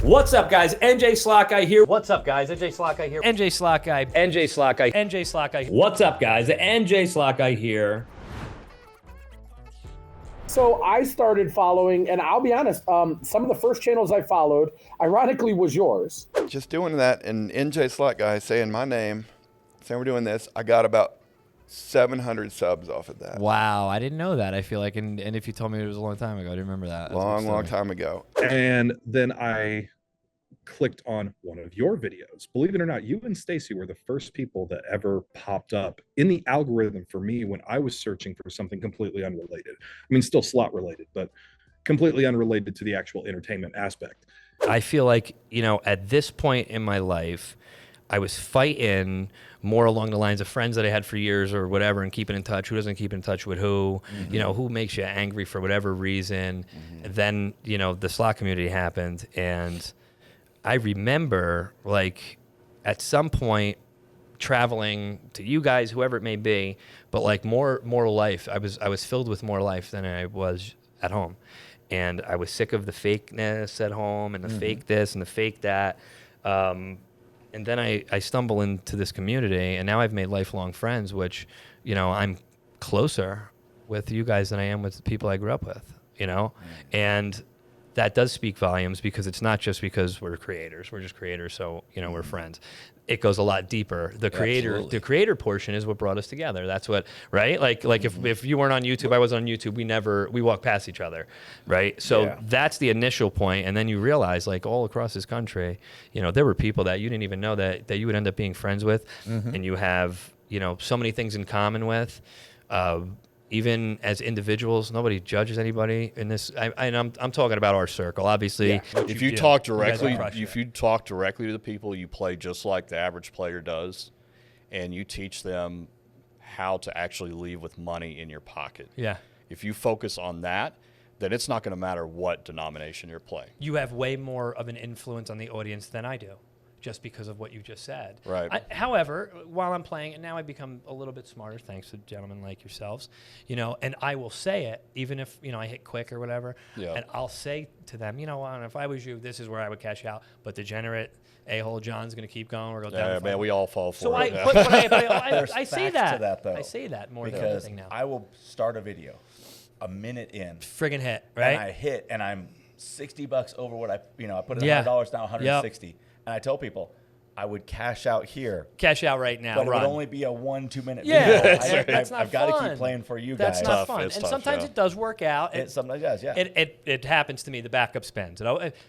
What's up, guys? NJ Slot Guy here. What's up, guys? NJ Slot Guy here. NJ Slot Guy. NJ Slot Guy. NJ Slot Guy. What's up, guys? NJ Slot Guy here. So I started following, and I'll be honest, some of the first channels I followed, ironically, was yours. Just doing that, and NJ Slot Guy saying my name, saying we're doing this, I got about 700 subs off of that. Wow, I didn't know that. I feel like, and if you told me it was a long time ago, I didn't remember that. Long time ago. And then I clicked on one of your videos. Believe it or not, you and Stacy were the first people that ever popped up in the algorithm for me when I was searching for something completely unrelated. I mean, still slot related, but completely unrelated to the actual entertainment aspect. I feel like, at this point in my life, I was fighting more along the lines of friends that I had for years or whatever, and keeping in touch. Who doesn't keep in touch with who? Who makes you angry for whatever reason? Then, the slot community happened, and I remember, like, at some point traveling to you guys, whoever it may be, but like more life. I was filled with more life than I was at home, and I was sick of the fakeness at home and the fake this and the fake that. And then I stumble into this community, and now I've made lifelong friends, which, I'm closer with you guys than I am with the people I grew up with, and that does speak volumes, because it's not just because we're creators. We're just creators, so, we're friends. It goes a lot deeper. The creator portion is what brought us together. That's what, right? Like if you weren't on YouTube, I wasn't on YouTube, we walked past each other, right? So that's the initial point, and then you realize, like, all across this country, there were people that you didn't even know that you would end up being friends with, and you have, so many things in common with. Even as individuals, nobody judges anybody in this. I'm talking about our circle, obviously. Yeah. If you talk directly to the people, you play just like the average player does, and you teach them how to actually leave with money in your pocket. Yeah. If you focus on that, then it's not going to matter what denomination you're playing. You have way more of an influence on the audience than I do, just because of what you just said. Right. However, while I'm playing, and now I've become a little bit smarter, thanks to gentlemen like yourselves, and I will say it, even if, I hit quick or whatever, and I'll say to them, if I was you, this is where I would cash out, but degenerate a-hole John's going to keep going or go down. Yeah, man, we all fall for it. I say that. Though, I say that more than because anything now. I will start a video a minute in. Friggin' hit, right? And I hit, and I'm $60 over what I put $100 down, 160. Yep. And I tell people, I would cash out here. Cash out right now. But run. it would only be a 1-2 minute video. That's not I've got to keep playing for you guys. That's not fun. And sometimes it does work out. It sometimes does, yeah. It happens to me, the backup spins.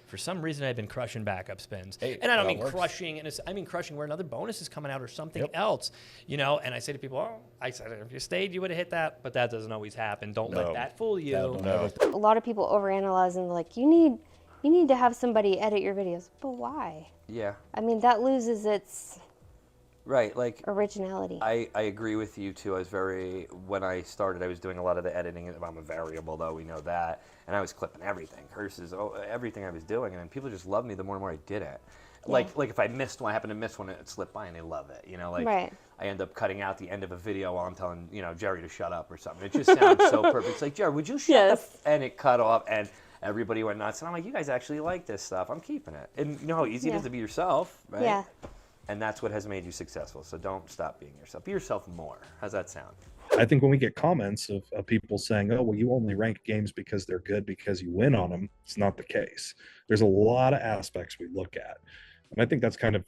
For some reason, I've been crushing backup spins. And I don't mean crushing, I mean crushing where another bonus is coming out or something else. And I say to people, I said, if you stayed, you would have hit that. But that doesn't always happen. Don't let that fool you. No. A lot of people overanalyze and like, you need to have somebody edit your videos. But why? Yeah. I mean, that loses its originality. I agree with you too. When I started, I was doing a lot of the editing. I'm a variable though, we know that. And I was clipping everything, curses, everything I was doing. And then people just loved me the more and more I did it. Yeah. Like if I happened to miss one, it slipped by and they love it. Right. I end up cutting out the end of a video while I'm telling, Jerry to shut up or something. It just sounds so perfect. It's like, Jerry, would you shut up? And it cut off and everybody went nuts, and I'm like, you guys actually like this stuff. I'm keeping it. And you know how easy it is to be yourself, right? Yeah. And that's what has made you successful. So don't stop being yourself. Be yourself more. How's that sound? I think when we get comments of people saying, oh, well, you only rank games because they're good because you win on them, it's not the case. There's a lot of aspects we look at. And I think that's kind of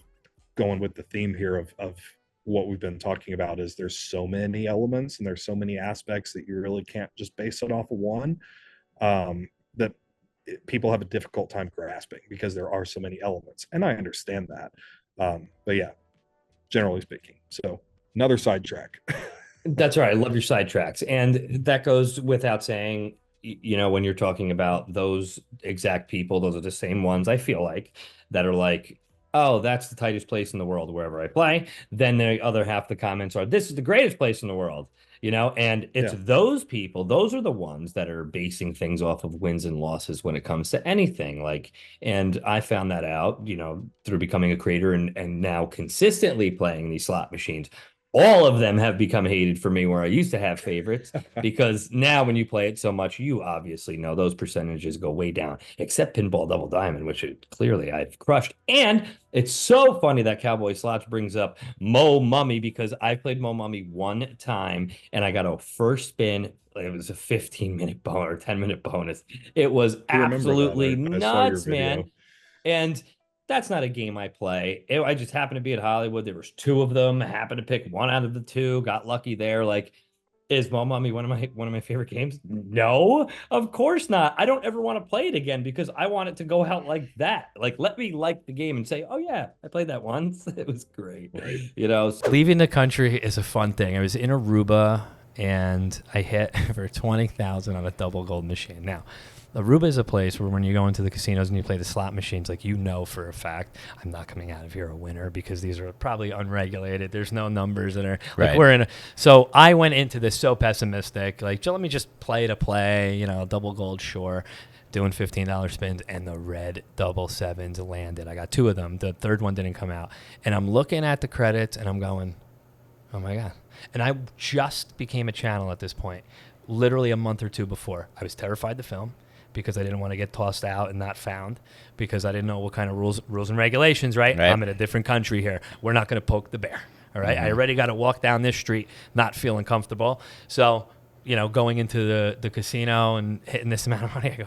going with the theme here of what we've been talking about is there's so many elements and there's so many aspects that you really can't just base it off of one. That people have a difficult time grasping because there are so many elements, and I understand that. But yeah, generally speaking. So another sidetrack. That's right. I love your sidetracks, and that goes without saying. When you're talking about those exact people, those are the same ones I feel like that are like, oh, that's the tightest place in the world wherever I play. Then the other half of the comments are, this is the greatest place in the world. And it's those people, those are the ones that are basing things off of wins and losses when it comes to anything. And I found that out, through becoming a creator and now consistently playing these slot machines all of them have become hated for me where I used to have favorites, because now when you play it so much, you obviously know those percentages go way down, except Pinball Double Diamond, which clearly I've crushed. And it's so funny that Cowboy Slots brings up Mo Mummy, because I played Mo Mummy one time and I got a first spin. It was a 15-minute bonus or 10-minute bonus. It was absolutely nuts, man. And that's not a game I play. I just happened to be at Hollywood. There was 2 of them. I happened to pick one out of the 2. Got lucky there. Like, is Mo Mummy one of my favorite games? No, of course not. I don't ever want to play it again because I want it to go out like that. Like, let me like the game and say, oh yeah, I played that once. It was great. Right. You know, leaving the country is a fun thing. I was in Aruba and I hit for 20,000 on a double gold machine. Now, Aruba is a place where when you go into the casinos and you play the slot machines, like, you know for a fact, I'm not coming out of here a winner because these are probably unregulated. There's no numbers that are like so I went into this so pessimistic, like, let me just play to play, you know, double gold, sure. Doing $15 spins, and the red double sevens landed. I got 2 of them. The third one didn't come out. And I'm looking at the credits and I'm going, oh my God. And I just became a channel at this point, literally a month or 2 before. I was terrified to film, because I didn't want to get tossed out and not found, because I didn't know what kind of rules and regulations, right? I'm in a different country here. We're not going to poke the bear, all right? I already got to walk down this street not feeling comfortable. So, you know, going into the casino and hitting this amount of money,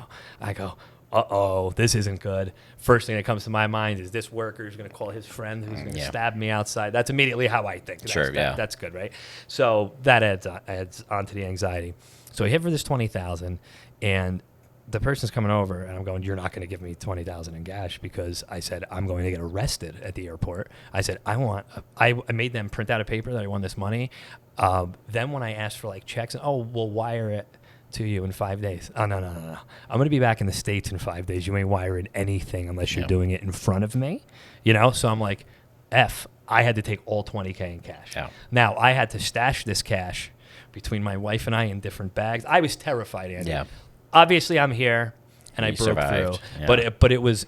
I go, uh-oh, this isn't good. First thing that comes to my mind is this worker is going to call his friend who's going to stab me outside. That's immediately how I think. That's good, right? So that adds on to the anxiety. So I hit for this 20,000, and the person's coming over, and I'm going, you're not going to give me 20,000 in cash, because I said I'm going to get arrested at the airport. I said I made them print out a paper that I won this money. Then when I asked for like checks, we'll wire it to you in 5 days. Oh, no. I'm going to be back in the States in 5 days. You ain't wiring anything unless you're doing it in front of me. You know, so I'm like, I had to take all 20K in cash. Yeah. Now I had to stash this cash between my wife and I in different bags. I was terrified, Andy. Yeah. Obviously, I'm here, and I broke through. Yeah. But it was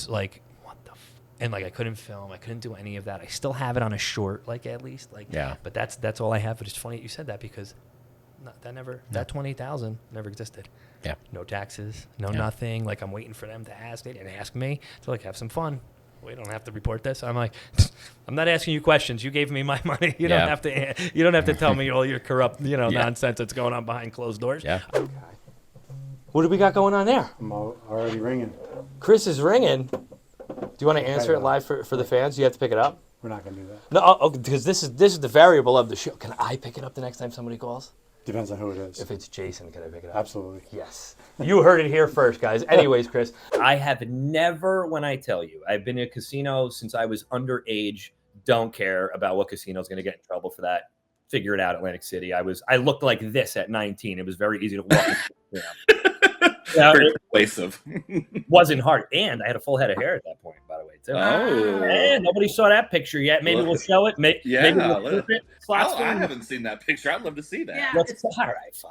like, what the and like I couldn't film, I couldn't do any of that. I still have it on a short, like, at least, like. Yeah. But that's all I have. But it's funny that you said that, because that 20,000 never existed. Yeah. No taxes, no nothing. Like, I'm waiting for them to ask. They didn't ask me. So, like, have some fun. We don't have to report this. I'm like, I'm not asking you questions. You gave me my money. You don't have to tell me all your corrupt, nonsense that's going on behind closed doors. Yeah. Okay. What do we got going on there? I'm already ringing. Chris is ringing. Do you want to answer it live for the fans? Do you have to pick it up? We're not going to do that. No, because this is the variable of the show. Can I pick it up the next time somebody calls? Depends on who it is. If it's Jason, can I pick it up? Absolutely. Yes. You heard it here first, guys. Anyways, Chris. I have never, when I tell you, I've been in a casino since I was underage. Don't care about what casino is going to get in trouble for that. Figure it out, Atlantic City. I looked like this at 19. It was very easy to walk. Very persuasive. Wasn't hard. And I had a full head of hair at that point, by the way, too. Oh. And nobody saw that picture yet. Maybe we'll show it. Maybe we'll flip it. I haven't seen that picture. I'd love to see that. Yeah, all right, fine.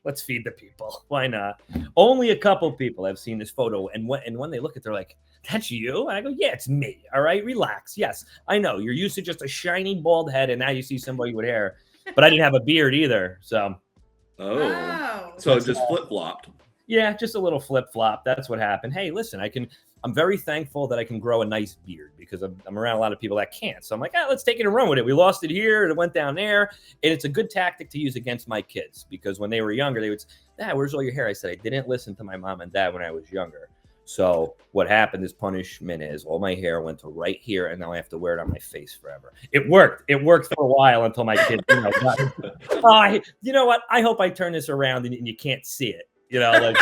Let's feed the people. Why not? Only a couple people have seen this photo. And when they look at it, they're like, that's you? And I go, yeah, it's me. All right, relax. Yes, I know. You're used to just a shiny, bald head, and now you see somebody with hair. But I didn't have a beard either, so. Oh. Wow. So it just flip-flopped. Yeah, just a little flip-flop. That's what happened. Hey, listen, I'm very thankful that I can grow a nice beard, because I'm around a lot of people that can't. So I'm like, let's take it and run with it. We lost it here. It went down there. And it's a good tactic to use against my kids, because when they were younger, they would say, Dad, where's all your hair? I said, I didn't listen to my mom and dad when I was younger. So what happened, this punishment is all my hair went to right here, and now I have to wear it on my face forever. It worked. It worked for a while until my kids, you know what? I hope I turn this around and you can't see it. Like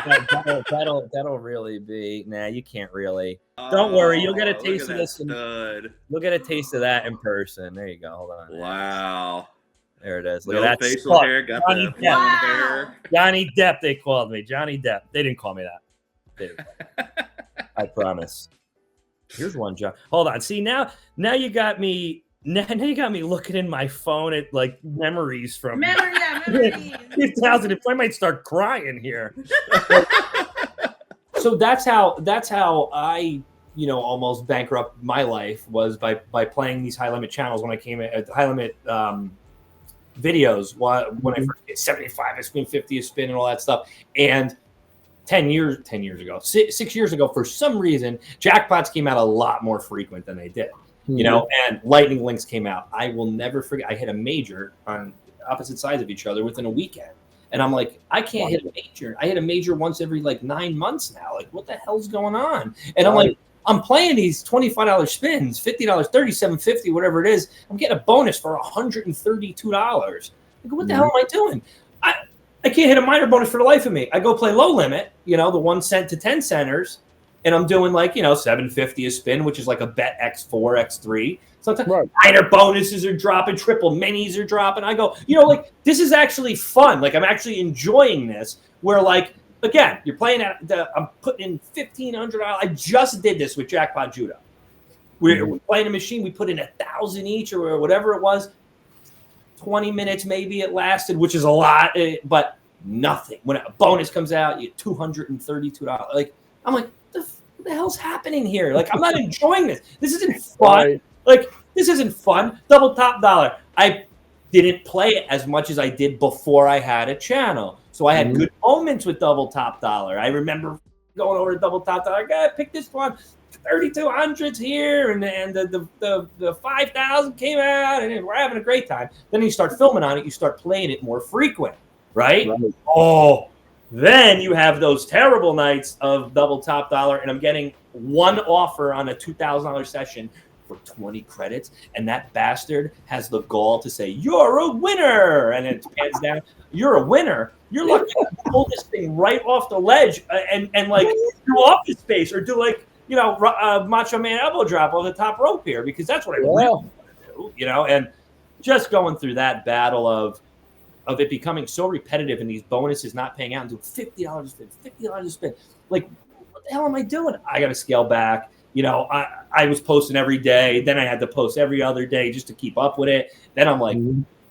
that'll really be. Nah, you can't really. Don't worry, you'll get a taste of this. You'll get a taste of that in person. There you go. Hold on. Wow. There it is. Look at that facial hair. Got the blonde hair. Johnny Depp. They called me Johnny Depp. They didn't call me that. I promise. Here's one, John. Hold on. See, now you got me. Now you got me looking in my phone at like memories from 2000. I might start crying here. So that's how I almost bankrupt my life was by playing these high limit channels when I came at high limit videos when I first get 75 a spin, 50 a spin, and all that stuff. And 10 years ago, 6 years ago, for some reason, jackpots came out a lot more frequent than they did. And lightning links came out. I will never forget. I hit a major on opposite sides of each other within a weekend. And I'm like, I can't hit a major. I hit a major once every 9 months now. Like, what the hell's going on? And I'm like, I'm playing these $25 spins, $50, $37.50, whatever it is. I'm getting a bonus for $132. Like, what the hell am I doing? I can't hit a minor bonus for the life of me. I go play low limit, the 1 cent to 10 centers, and I'm doing $7.50 a spin, which is like a bet X4, X3. Sometimes minor bonuses are dropping, triple minis are dropping. I go, this is actually fun. Like, I'm actually enjoying this. Where again, you're playing I'm putting in $1,500. I just did this with Jackpot Judo. We're playing a machine. We put in 1,000 each or whatever it was. 20 minutes maybe it lasted, which is a lot, but nothing. When a bonus comes out, you get $232. Like, I'm like, what the hell's happening here? Like, I'm not enjoying this. This isn't fun. Like, this isn't fun. Double top dollar. I didn't play it as much as I did before I had a channel. So I had good moments with double top dollar. I remember going over to double top dollar. I gotta pick this one. 3,200s here, and the 5,000 came out, and we're having a great time. Then you start filming on it. You start playing it more frequent, right? Oh, then you have those terrible nights of double top dollar, and I'm getting one offer on a $2,000 session for 20 credits, and that bastard has the gall to say, "You're a winner," and it pans down. You're a winner. You're lucky to pull this thing right off the ledge and do office space or do Macho Man elbow drop on the top rope here, because that's what I really want to do, and just going through that battle of it becoming so repetitive and these bonuses not paying out and doing $50 a spin, $50 a spin. Like, what the hell am I doing? I got to scale back. I was posting every day. Then I had to post every other day just to keep up with it. Then I'm like,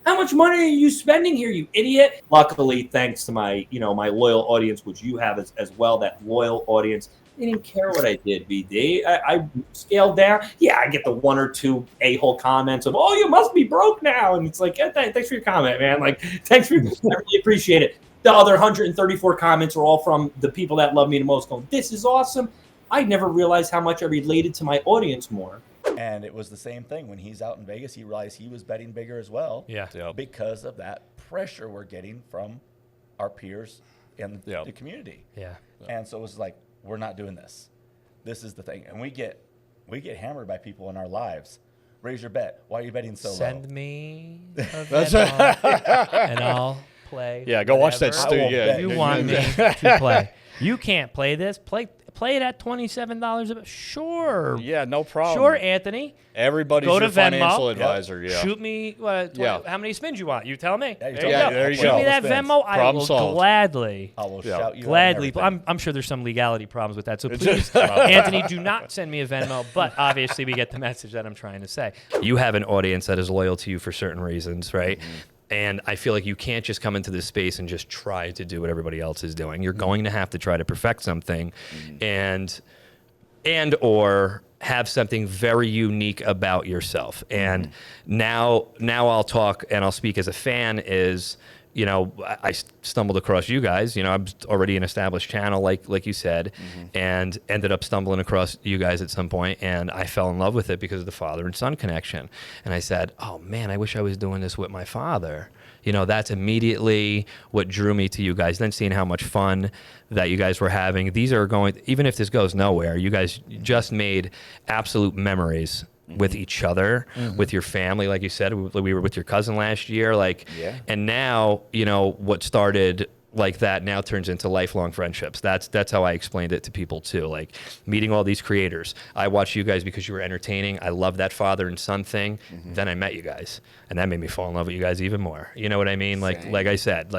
how much money are you spending here, you idiot? Luckily, thanks to my, my loyal audience, which you have as well, that loyal audience, they didn't care what I did, BD. I scaled down. Yeah, I get the 1 or 2 a-hole comments of, "Oh, you must be broke now." And it's like, yeah, thanks for your comment, man. Like, thanks for I really appreciate it. The other 134 comments are all from the people that love me the most going, "This is awesome." I never realized how much I related to my audience more. And it was the same thing when he's out in Vegas. He realized he was betting bigger as well. Yeah. Because of that pressure we're getting from our peers in the community. Yeah. And so it was like, we're not doing this. This is the thing. And we get hammered by people in our lives. Raise your bet. Why are you betting so low? Send me a Venmo and I'll play. Yeah, go watch that studio. You want me to play. You can't play this. Play it at $27 a bit. Sure. Yeah, no problem. Sure, Anthony. Everybody's go to your financial advisor. Yeah. Shoot me how many spins you want. You tell me. There you go. Shoot me that Venmo. I will gladly. I will shout you gladly. I'm sure there's some legality problems with that. So please, Anthony, do not send me a Venmo. But obviously, we get the message that I'm trying to say. You have an audience that is loyal to you for certain reasons, right? Mm-hmm. And I feel like you can't just come into this space and just try to do what everybody else is doing. You're going to have to try to perfect something and or have something very unique about yourself. And now I'll talk and I'll speak as a fan is, I stumbled across you guys. I'm already an established channel, like you said, and ended up stumbling across you guys at some point, and I fell in love with it because of the father and son connection. And I said, oh man, I wish I was doing this with my father. That's immediately what drew me to you guys. Then seeing how much fun that you guys were having. These are even if this goes nowhere, you guys just made absolute memories with each other, with your family, like you said. We were with your cousin last year, and now what started like that now turns into lifelong friendships. That's how I explained it to people too. Like meeting all these creators. I watched you guys because you were entertaining. I love that father and son thing. Then I met you guys, and that made me fall in love with you guys even more. You know what I mean? Like I said,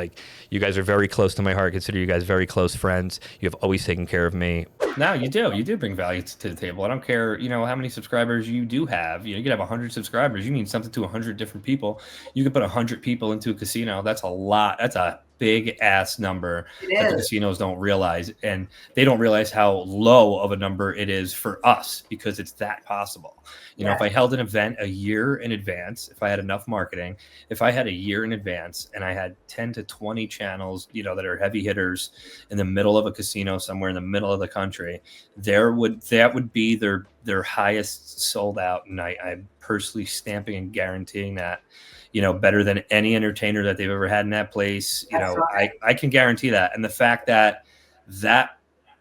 you guys are very close to my heart. I consider you guys very close friends. You have always taken care of me. No, you do. You do bring value to the table. I don't care, how many subscribers you do have. You could have 100 subscribers. You mean something to 100 different people. You could put 100 people into a casino. That's a lot. That's a big ass number that the casinos don't realize, and they don't realize how low of a number it is for us because it's that possible. You know, if I held an event a year in advance, if I had enough marketing, if I had a year in advance and I had 10 to 20 channels, you know, that are heavy hitters in the middle of a casino somewhere in the middle of the country, that would be their highest sold out night. I'm personally stamping and guaranteeing that, you know, better than any entertainer that they've ever had in that place. You know, I can guarantee that. And the fact that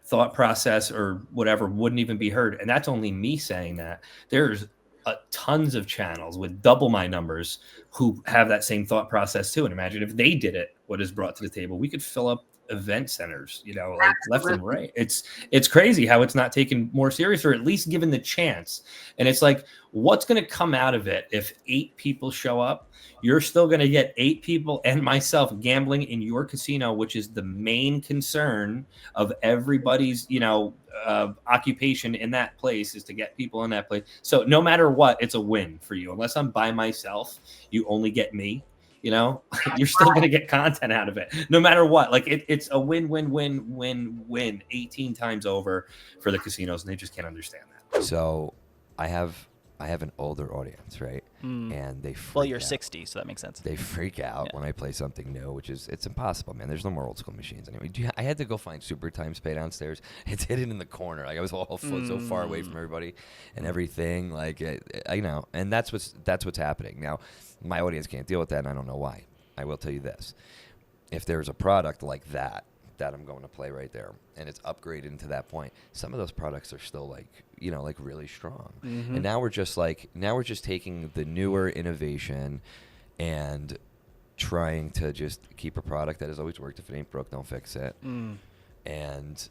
thought process or whatever wouldn't even be heard, and that's only me saying that. There's tons of channels with double my numbers who have that same thought process too. And imagine if they did it, what is brought to the table. We could fill up event centers, you know, like left and right. It's crazy how it's not taken more serious, or at least given the chance. And it's like, what's going to come out of it if 8 people show up? You're still going to get 8 people and myself gambling in your casino, which is the main concern of everybody's, you know, occupation in that place, is to get people in that place. So no matter what, it's a win for you. Unless I'm by myself, you only get me. You know, you're still going to get content out of it no matter what. Like it's a win, win, win, win, win 18 times over for the casinos, and they just can't understand that. So I have an older audience, right? And they freak well, you're out. 60, so that makes sense. They freak out when I play something new, it's impossible, man. There's no more old school machines anyway. I had to go find Super Times Pay downstairs. It's hidden in the corner. Like I was so far away from everybody and everything. Like you know, and that's what's happening now. My audience can't deal with that, and I don't know why. I will tell you this: if there's a product like that I'm going to play right there, and it's upgraded to that point, some of those products are still like, you know, like really strong. And now we're just taking the newer innovation and trying to just keep a product that has always worked. If it ain't broke, don't fix it. And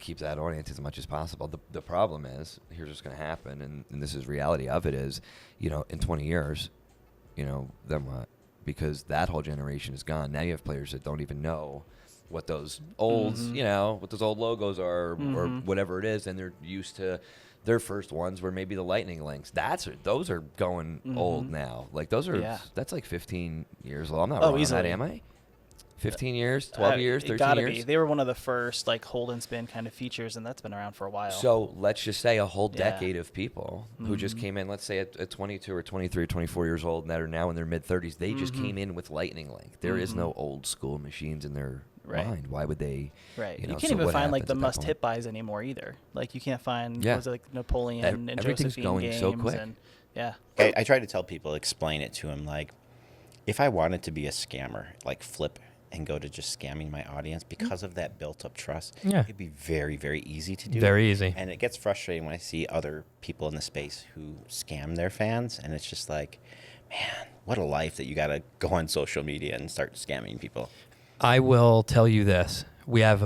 keep that audience as much as possible. The problem is, here's what's going to happen, and this is reality of it, is, you know, in 20 years, you know, then what? Because that whole generation is gone. Now you have players that don't even know what those old, you know, what those old logos are, or whatever it is, and they're used to their first ones were maybe the Lightning Links. Those are going old now. Like that's like 15 years old. I'm not wrong on that, am I? 15 years, 12 years, 13 gotta years? Be. They were one of the first like hold and spin kind of features, and that's been around for a while. So let's just say a whole decade of people who just came in, let's say at 22 or 23 or 24 years old, and that are now in their mid-30s, they just came in with Lightning Link. There is no old school machines in their mind. Why would they? Right. You know, can't even find like the must hit buys anymore either. Like you can't find was it like Napoleon and everything's Josephine going games so quick. And, I try to tell people, explain it to them, like if I wanted to be a scammer, like flip and go to just scamming my audience because of that built-up trust, it'd be very, very easy to do. Very easy. And it gets frustrating when I see other people in the space who scam their fans, and it's just like, man, what a life that you got to go on social media and start scamming people. I will tell you this. We have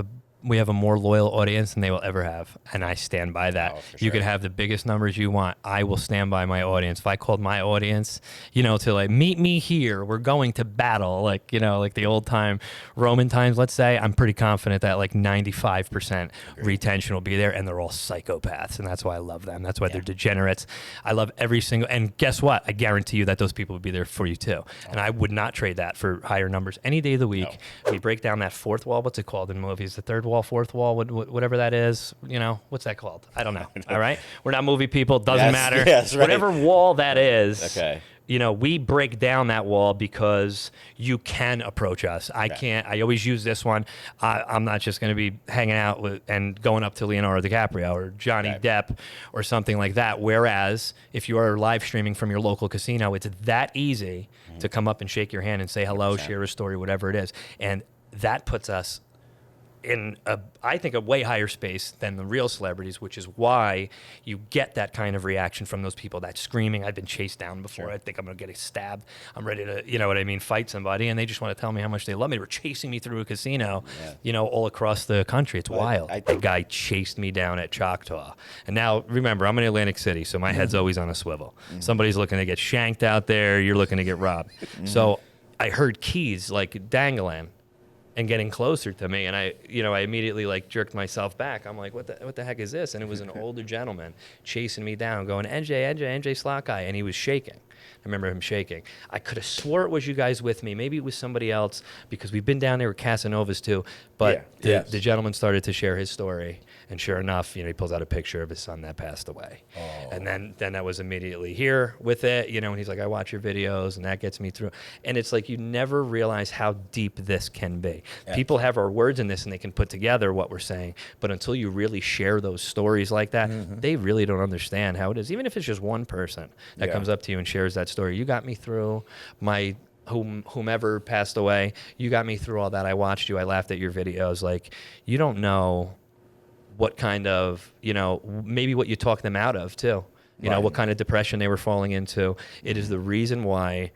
a more loyal audience than they will ever have, and I stand by that. You could have the biggest numbers you want. I will stand by my audience. If I called my audience, you know, to like, meet me here, we're going to battle, like, you know, like the old time Roman times, let's say, I'm pretty confident that like 95% retention will be there, and they're all psychopaths, and that's why I love them. That's why they're degenerates. I love every single, and guess what? I guarantee you that those people would be there for you too. And I would not trade that for higher numbers any day of the week. We break down that fourth wall. What's it called in movies? The third wall, fourth wall, whatever that is, you know, what's that called? I don't know. All right, we're not movie people. Doesn't matter. Yes, right. Whatever wall that is. Okay. You know, we break down that wall because you can approach us. I can't. I always use this one. I'm not just going to be hanging out with and going up to Leonardo DiCaprio or Johnny Depp or something like that. Whereas if you are live streaming from your local casino, it's that easy to come up and shake your hand and say hello, 100%. Share a story, whatever it is, and that puts us in I think a way higher space than the real celebrities, which is why you get that kind of reaction from those people, that screaming, I've been chased down before, I think I'm going to get stabbed, I'm ready to, you know what I mean, fight somebody, and they just want to tell me how much they love me. They were chasing me through a casino, you know, all across the country. It's wild. The guy chased me down at Choctaw. And now, remember, I'm in Atlantic City, so my head's always on a swivel. Somebody's looking to get shanked out there, you're looking to get robbed. So I heard keys like dangling. and getting closer to me. And I immediately like jerked myself back. I'm like, what the heck is this? And it was an older gentleman chasing me down, going, NJ Slot Guy. And he was shaking. I remember him shaking. I could have swore it was you guys with me. Maybe it was somebody else, because we've been down there with Casanovas too. But the gentleman started to share his story. And sure enough, he pulls out a picture of his son that passed away. Oh. And then that was immediately here with it, and he's like, I watch your videos, and that gets me through. And it's like, you never realize how deep this can be. Yeah. People have our words in this, and they can put together what we're saying. But until you really share those stories like that, they really don't understand how it is. Even if it's just one person that comes up to you and shares that story. You got me through my whomever passed away. You got me through all that. I watched you. I laughed at your videos. Like, you don't know what kind of, maybe what you talk them out of too. You know, what kind of depression they were falling into. It is the reason why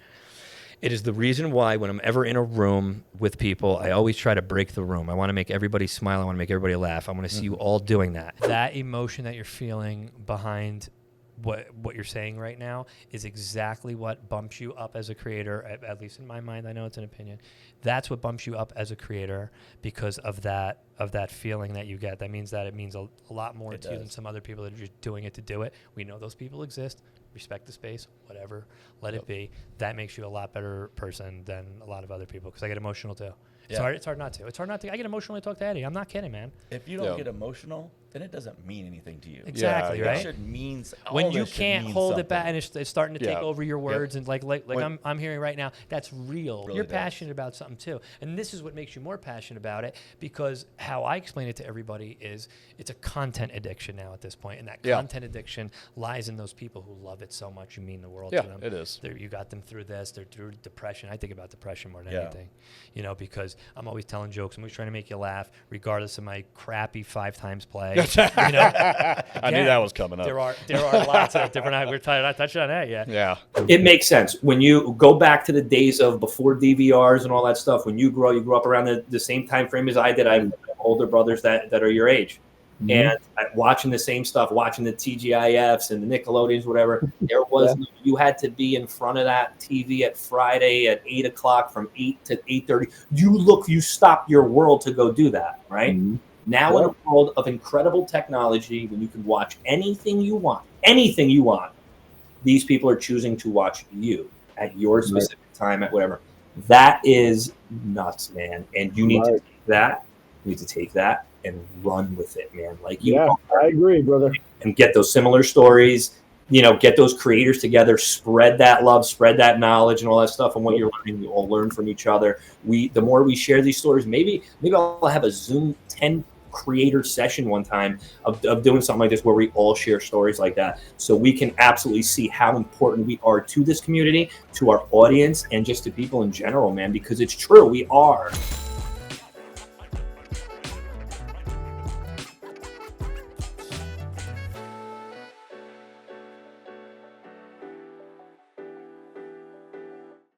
when I'm ever in a room with people, I always try to break the room. I want to make everybody smile. I want to make everybody laugh. I want to see you all doing that. That emotion that you're feeling behind what you're saying right now is exactly what bumps you up as a creator, at least in my mind. I know it's an opinion. That's what bumps you up as a creator, because of that feeling that you get. That means that it means a lot more to you than some other people that are just doing it to do it. We know those people exist. Respect the space, whatever, let it be. That makes you a lot better person than a lot of other people, because I get emotional too. It's hard not to. I get emotional when I talk to Eddie. I'm not kidding, man. If you don't get emotional, then it doesn't mean anything to you. Exactly, right? It should mean when you can't hold it back and it's starting to take over your words, and like I'm hearing right now, that's real. Really You're passionate about something too, and this is what makes you more passionate about it, because how I explain it to everybody is it's a content addiction now at this point, and that content addiction lies in those people who love it so much. You mean the world to them. It is. You got them through this. They're through depression. I think about depression more than anything, because I'm always telling jokes. I'm always trying to make you laugh, regardless of my crappy 5 times play. I knew that was coming up. There are lots of different. We're not touching on that yet. Yeah, it makes sense when you go back to the days of before DVRs and all that stuff. When you grew up around the same time frame as I did. I have older brothers that are your age. And watching the same stuff, watching the TGIFs and the Nickelodeons, whatever, there was you had to be in front of that TV at Friday at 8 o'clock from 8 to 8:30. You stopped your world to go do that, right? Now in a world of incredible technology, when you can watch anything you want, these people are choosing to watch you at your specific time, at whatever. That is nuts, man. And you need to take that. You need to take that and run with it, man. Like I agree, brother. And get those similar stories, get those creators together, spread that love, spread that knowledge and all that stuff. And what you're learning, you all learn from each other. The more we share these stories, maybe I'll have a Zoom 10 creator session one time of doing something like this, where we all share stories like that, so we can absolutely see how important we are to this community, to our audience, and just to people in general, man, because it's true, we are.